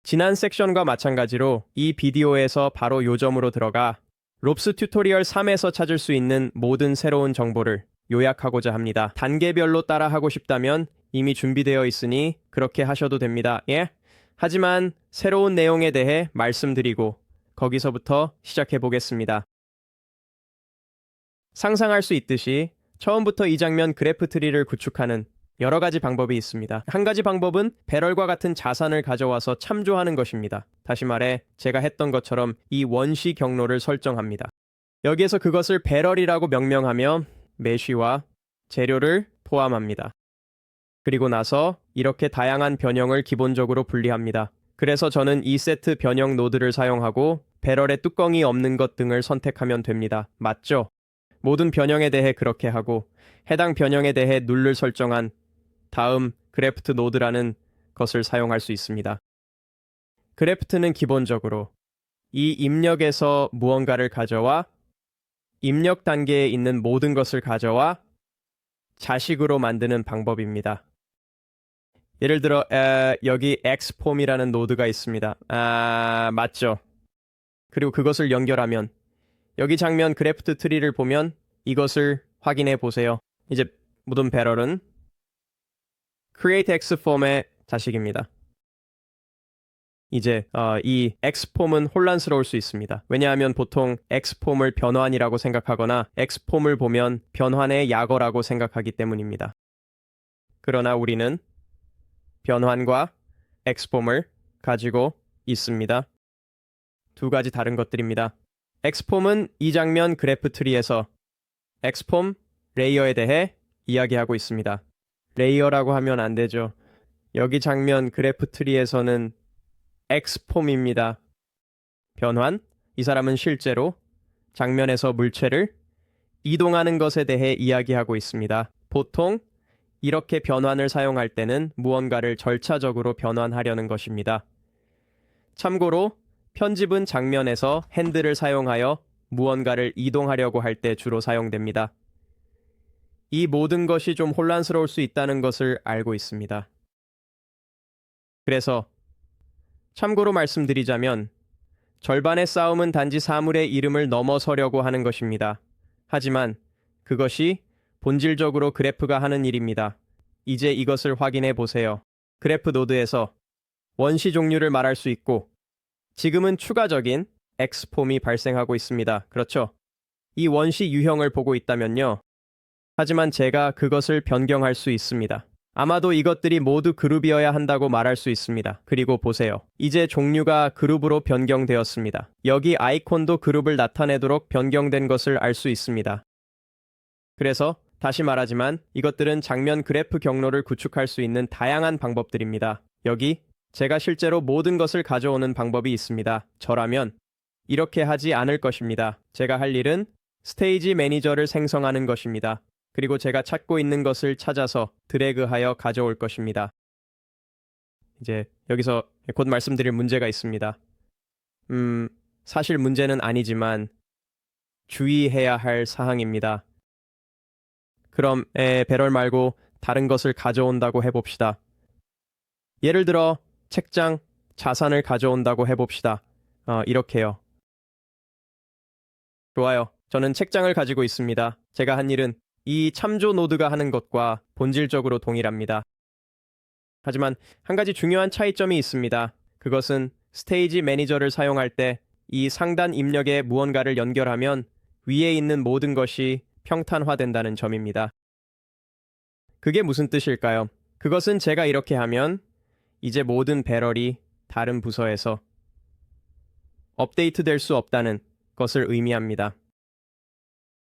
지난 섹션과 마찬가지로 이 비디오에서 바로 요점으로 들어가 롭스 튜토리얼 3에서 찾을 수 있는 모든 새로운 정보를 요약하고자 합니다. 단계별로 따라하고 싶다면 이미 준비되어 있으니 그렇게 하셔도 됩니다. 예? 하지만 새로운 내용에 대해 말씀드리고 거기서부터 시작해 보겠습니다. 상상할 수 있듯이 처음부터 이 장면 그래프 트리를 구축하는 여러 가지 방법이 있습니다. 한 가지 방법은 배럴과 같은 자산을 가져와서 참조하는 것입니다. 다시 말해 제가 했던 것처럼 이 원시 경로를 설정합니다. 여기에서 그것을 배럴이라고 명명하며 메쉬와 재료를 포함합니다. 그리고 나서 이렇게 다양한 변형을 기본적으로 분리합니다. 그래서 저는 이 세트 변형 노드를 사용하고 배럴에 뚜껑이 없는 것 등을 선택하면 됩니다. 맞죠? 모든 변형에 대해 그렇게 하고 해당 변형에 대해 룰을 설정한 다음 그래프트 노드라는 것을 사용할 수 있습니다. 그래프트는 기본적으로 이 입력에서 무언가를 가져와 입력 단계에 있는 모든 것을 가져와 자식으로 만드는 방법입니다. 예를 들어 여기 x폼이라는 노드가 있습니다. 맞죠? 그리고 그것을 연결하면 여기 장면 그래프트 트리를 보면 이것을 확인해 보세요. 이제 모든 배럴은 create x폼의 자식입니다. 이제 이 x폼은 혼란스러울 수 있습니다. 왜냐하면 보통 x폼을 변환이라고 생각하거나 x폼을 보면 변환의 약어라고 생각하기 때문입니다. 그러나 우리는 변환과 x폼을 가지고 있습니다. 두 가지 다른 것들입니다. x폼은 이 장면 그래프 트리에서 x폼 레이어에 대해 이야기하고 있습니다. 레이어라고 하면 안 되죠. 여기 장면 그래프 트리에서는 x폼입니다. 변환, 이 사람은 실제로 장면에서 물체를 이동하는 것에 대해 이야기하고 있습니다. 보통 이렇게 변환을 사용할 때는 무언가를 절차적으로 변환하려는 것입니다. 참고로 편집은 장면에서 핸들을 사용하여 무언가를 이동하려고 할 때 주로 사용됩니다. 이 모든 것이 좀 혼란스러울 수 있다는 것을 알고 있습니다. 그래서 참고로 말씀드리자면 절반의 싸움은 단지 사물의 이름을 넘어서려고 하는 것입니다. 하지만 그것이 본질적으로 그래프가 하는 일입니다. 이제 이것을 확인해 보세요. 그래프 노드에서 원시 종류를 말할 수 있고 지금은 추가적인 x폼이 발생하고 있습니다. 그렇죠? 이 원시 유형을 보고 있다면요. 하지만 제가 그것을 변경할 수 있습니다. 아마도 이것들이 모두 그룹이어야 한다고 말할 수 있습니다. 그리고 보세요. 이제 종류가 그룹으로 변경되었습니다. 여기 아이콘도 그룹을 나타내도록 변경된 것을 알 수 있습니다. 그래서 다시 말하지만 이것들은 장면 그래프 경로를 구축할 수 있는 다양한 방법들입니다. 여기 제가 실제로 모든 것을 가져오는 방법이 있습니다. 저라면 이렇게 하지 않을 것입니다. 제가 할 일은 스테이지 매니저를 생성하는 것입니다. 그리고 제가 찾고 있는 것을 찾아서 드래그하여 가져올 것입니다. 이제 여기서 곧 말씀드릴 문제가 있습니다. 사실 문제는 아니지만 주의해야 할 사항입니다. 그럼 배럴 말고 다른 것을 가져온다고 해봅시다. 예를 들어 책장, 자산을 가져온다고 해봅시다. 이렇게요. 좋아요. 저는 책장을 가지고 있습니다. 제가 한 일은 이 참조 노드가 하는 것과 본질적으로 동일합니다. 하지만 한 가지 중요한 차이점이 있습니다. 그것은 스테이지 매니저를 사용할 때 이 상단 입력에 무언가를 연결하면 위에 있는 모든 것이 평탄화된다는 점입니다. 그게 무슨 뜻일까요? 그것은 제가 이렇게 하면 이제 모든 배럴이 다른 부서에서 업데이트될 수 없다는 것을 의미합니다.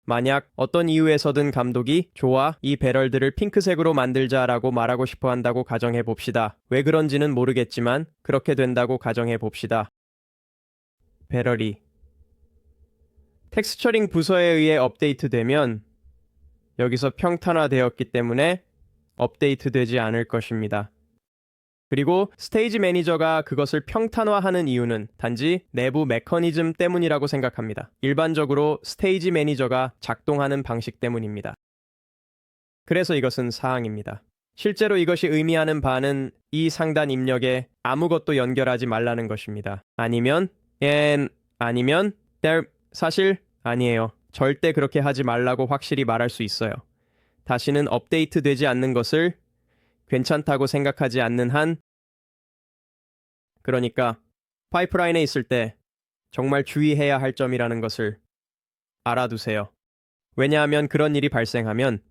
만약 어떤 이유에서든 감독이 좋아, 이 배럴들을 핑크색으로 만들자라고 말하고 싶어 한다고 가정해 봅시다. 왜 그런지는 모르겠지만 그렇게 된다고 가정해 봅시다. 배럴이 텍스처링 부서에 의해 업데이트되면 여기서 평탄화되었기 때문에 업데이트되지 않을 것입니다. 그리고 스테이지 매니저가 그것을 평탄화하는 이유는 단지 내부 메커니즘 때문이라고 생각합니다. 일반적으로 스테이지 매니저가 작동하는 방식 때문입니다. 그래서 이것은 사항입니다. 실제로 이것이 의미하는 바는 이 상단 입력에 아무것도 연결하지 말라는 것입니다. 아니면 아니면 사실 아니에요. 절대 그렇게 하지 말라고 확실히 말할 수 있어요. 다시는 업데이트 되지 않는 것을 괜찮다고 생각하지 않는 한, 그러니까 파이프라인에 있을 때 정말 주의해야 할 점이라는 것을 알아두세요. 왜냐하면 그런 일이 발생하면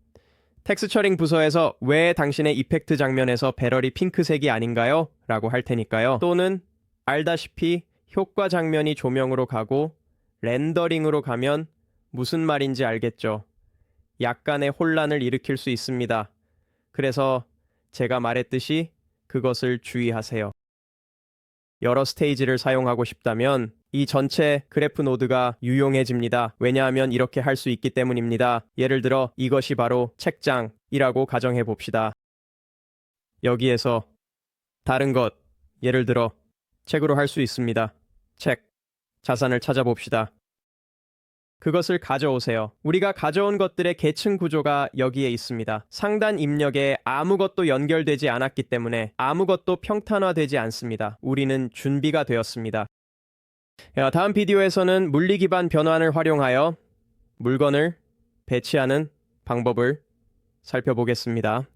텍스처링 부서에서 왜 당신의 이펙트 장면에서 배럴이 핑크색이 아닌가요? 라고 할 테니까요. 또는 알다시피 효과 장면이 조명으로 가고 렌더링으로 가면 무슨 말인지 알겠죠. 약간의 혼란을 일으킬 수 있습니다. 그래서 제가 말했듯이 그것을 주의하세요. 여러 스테이지를 사용하고 싶다면 이 전체 그래프 노드가 유용해집니다. 왜냐하면 이렇게 할 수 있기 때문입니다. 예를 들어 이것이 바로 책장이라고 가정해 봅시다. 여기에서 다른 것, 예를 들어 책으로 할 수 있습니다. 책, 자산을 찾아봅시다. 그것을 가져오세요. 우리가 가져온 것들의 계층 구조가 여기에 있습니다. 상단 입력에 아무것도 연결되지 않았기 때문에 아무것도 평탄화되지 않습니다. 우리는 준비가 되었습니다. 다음 비디오에서는 물리 기반 변환을 활용하여 물건을 배치하는 방법을 살펴보겠습니다.